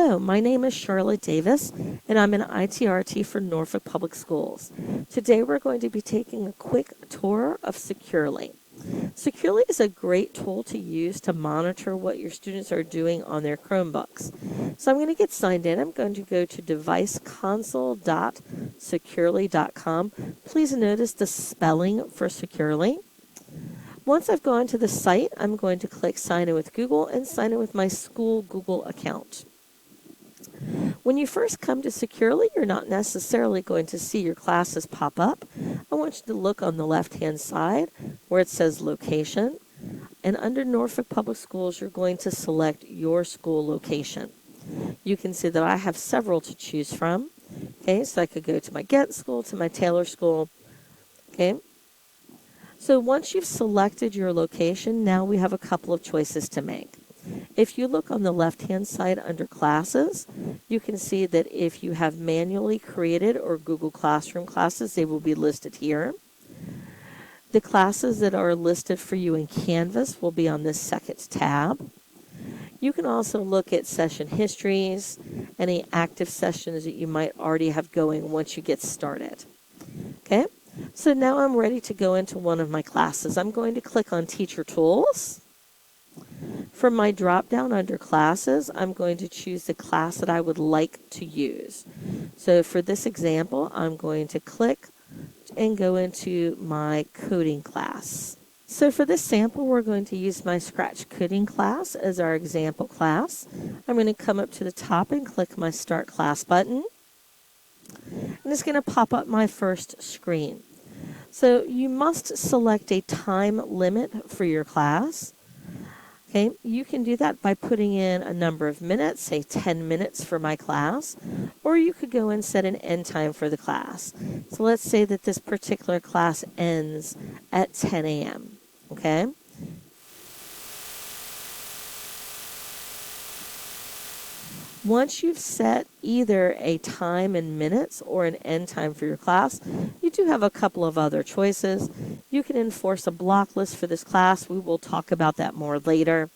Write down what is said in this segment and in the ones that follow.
Hello, my name is Charlotte Davis, and I'm an ITRT for Norfolk Public Schools. Today we're going to be taking a quick tour of Securely. Securely is a great tool to use to monitor what your students are doing on their Chromebooks. So I'm going to get signed in. I'm going to go to deviceconsole.securely.com. Please notice the spelling for Securely. Once I've gone to the site, I'm going to click Sign in with Google and sign in with my school Google account. When you first come to Securely, you're not necessarily going to see your classes pop up. I want you to look on the left-hand side where it says Location. And under Norfolk Public Schools, you're going to select your school location. You can see that I have several to choose from. Okay, so I could go to my Ghent school, to my Taylor school. Okay. So once you've selected your location, now we have a couple of choices to make. If you look on the left-hand side under Classes, you can see that if you have manually created or Google Classroom classes, they will be listed here. The classes that are listed for you in Canvas will be on this second tab. You can also look at session histories, any active sessions that you might already have going once you get started. Okay, so now I'm ready to go into one of my classes. I'm going to click on Teacher Tools. From my drop-down under Classes, I'm going to choose the class that I would like to use. So for this example, I'm going to click and go into my coding class. So for this sample, we're going to use my Scratch coding class as our example class. I'm going to come up to the top and click my Start Class button. And it's going to pop up my first screen. So you must select a time limit for your class. Okay, you can do that by putting in a number of minutes, say 10 minutes for my class, or you could go and set an end time for the class. So let's say that this particular class ends at 10 a.m., okay? Once you've set either a time in minutes or an end time for your class, you do have a couple of other choices. You can enforce a block list for this class. We will talk about that more later.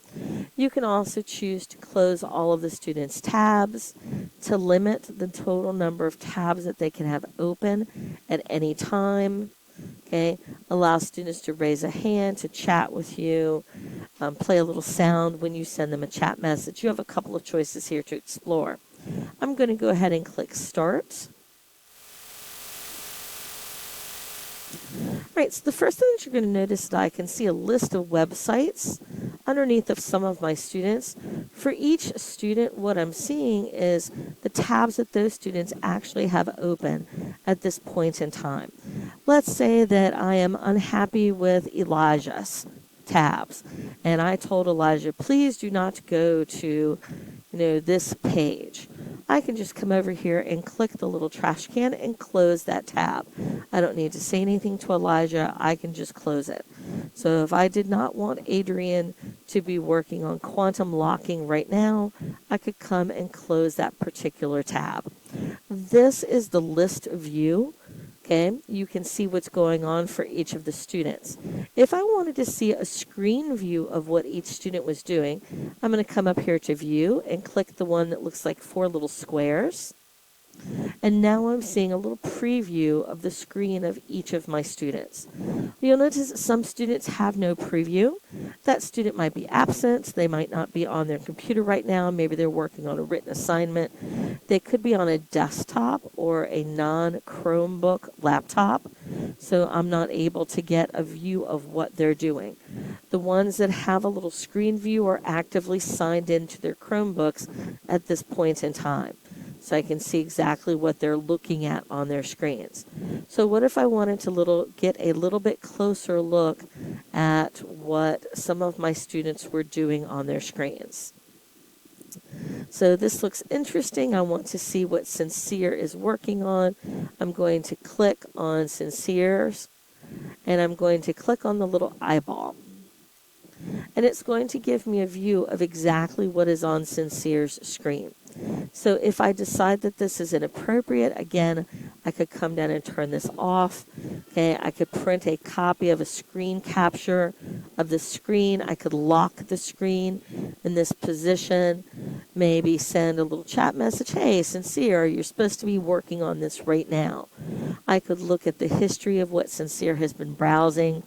You can also choose to close all of the students' tabs, to limit the total number of tabs that they can have open at any time. Okay, allow students to raise a hand, to chat with you, play a little sound when you send them a chat message. You have a couple of choices here to explore. I'm going to go ahead and click Start. All right, so the first thing that you're going to notice is that I can see a list of websites underneath of some of my students. For each student, what I'm seeing is the tabs that those students actually have open at this point in time. Let's say that I am unhappy with Elijah's tabs, and I told Elijah, please do not go to, this page. I can just come over here and click the little trash can and close that tab. I don't need to say anything to Elijah. I can just close it. So if I did not want Adrian to be working on quantum locking right now, I could come and close that particular tab. This is the list view. Okay, you can see what's going on for each of the students. If I wanted to see a screen view of what each student was doing, I'm going to come up here to View and click the one that looks like 4 little squares. And now I'm seeing a little preview of the screen of each of my students. You'll notice that some students have no preview. That student might be absent. They might not be on their computer right now. Maybe they're working on a written assignment. They could be on a desktop or a non-Chromebook laptop. So I'm not able to get a view of what they're doing. The ones that have a little screen view are actively signed into their Chromebooks at this point in time. So I can see exactly what they're looking at on their screens. So what if I wanted to get a little bit closer look at what some of my students were doing on their screens? So this looks interesting. I want to see what Sincere is working on. I'm going to click on Sincere's, and I'm going to click on the little eyeball. And it's going to give me a view of exactly what is on Sincere's screen. So if I decide that this is inappropriate, again, I could come down and turn this off. Okay, I could print a copy of a screen capture of the screen. I could lock the screen in this position. Maybe send a little chat message, hey, Sincere, you're supposed to be working on this right now. I could look at the history of what Sincere has been browsing,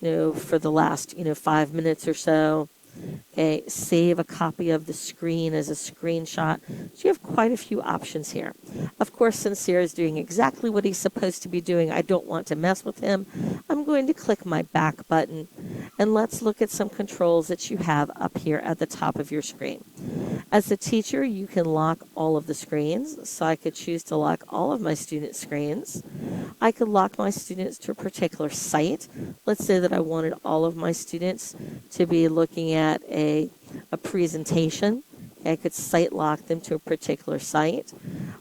for the last, 5 minutes or so. Okay, save a copy of the screen as a screenshot. So you have quite a few options here. Of course, Sincere is doing exactly what he's supposed to be doing. I don't want to mess with him. I'm going to click my back button, and let's look at some controls that you have up here at the top of your screen. As a teacher, you can lock all of the screens. So I could choose to lock all of my student screens. I could lock my students to a particular site. Let's say that I wanted all of my students to be looking at a presentation. I could site lock them to a particular site.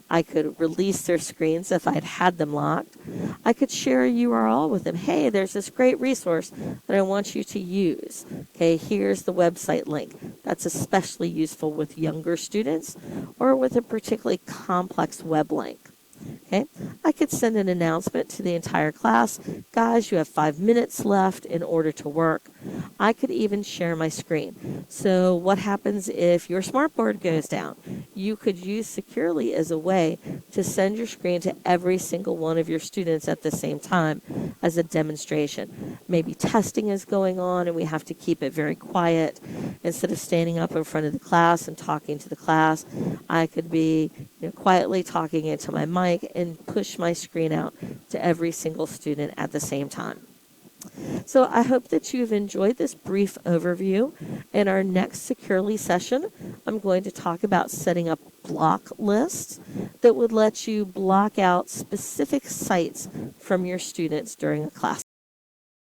I could release their screens if I'd had them locked. I could share a URL with them. Hey, there's this great resource that I want you to use. Okay, here's the website link. That's especially useful with younger students or with a particularly complex web link. Okay, I could send an announcement to the entire class. Guys, you have 5 minutes left in order to work. I could even share my screen. So what happens if your smartboard goes down? You could use Securely as a way to send your screen to every single one of your students at the same time as a demonstration. Maybe testing is going on and we have to keep it very quiet. Instead of standing up in front of the class and talking to the class, I could be quietly talking into my mic and push my screen out to every single student at the same time. So I hope that you've enjoyed this brief overview. In our next Securely session, I'm going to talk about setting up block lists that would let you block out specific sites from your students during a class.